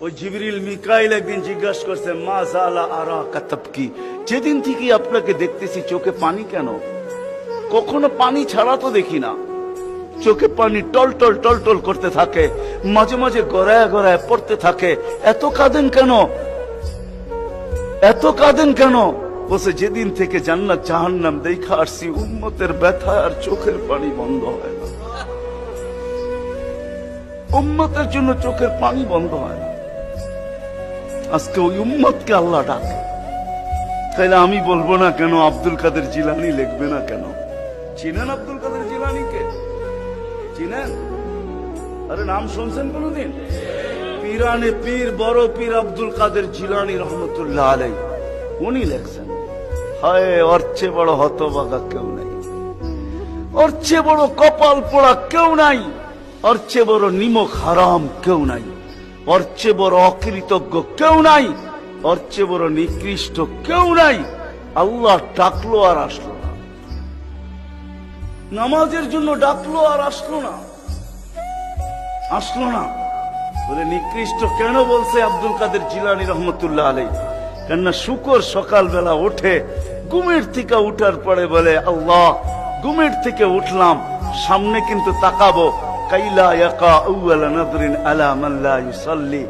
ওই জিবরিল মিকাইল একদিন জিজ্ঞাসা করছে মা জালা আরা কাতাবকি, যেদিন থেকে আপনাকে দেখতেছি চোখে পানি কেন? কখনো পানি ছাড়া তো দেখি না। চোখে পানি টল টল টল টল করতে থাকে, মাঝে মাঝে গড়ায় গড়ায় পড়তে থাকে। এত কাঁদেন কেন? এত কাঁদেন কেন? বসে যেদিন থেকে জান্নাত জাহান্নাম দেখা আসছি, উম্মতের ব্যথা আর চোখের পানি বন্ধ হয় না। উম্মতের জন্য চোখের পানি বন্ধ হয় না। আজকে ওই উম্মতকে আল্লাহ ডাকে। তাইলে আমি বলবো না কেন আব্দুল কাদের জিলানী লিখবে না কেন? চিনেন আব্দুল কাদের জিলানীকে? চিনেন? আরে নাম শুনছেন কোনদিন? পীরানে পীর বড় পীর আব্দুল কাদের জিলানী রহমতুল্লাহ আলাইহি উনি লেখছেন, হায় ওর চেয়ে বড় হতভাগা কেউ নাই, ওর চেয়ে বড় কপাল পোড়া কেউ নাই, ওর চেয়ে বড় নিমক হারাম কেউ নাই, ওর চেয়ে বড় অকৃতজ্ঞ কেউ নাই, ওর চেয়ে বড় নিকৃষ্ট কেউ নাই। আল্লাহ ডাকলো আর আসলো না, নামাজের জন্য ডাকলো আর আসলো না, আসলো না। বলে নিকৃষ্ট কেন বলছে আব্দুল কাদের জিলানী রহমতুল্লাহ আলাইহি? কেননা শুকর সকালবেলা ওঠে, ঘুমের থেকে উঠার পরে বলে আল্লাহ ঘুমের থেকে উঠলাম, সামনে কিন্তু তাকাবো, কাইলা ইয়াকা আউয়ালা নাযরিন আলা মান লা ইউসাল্লি।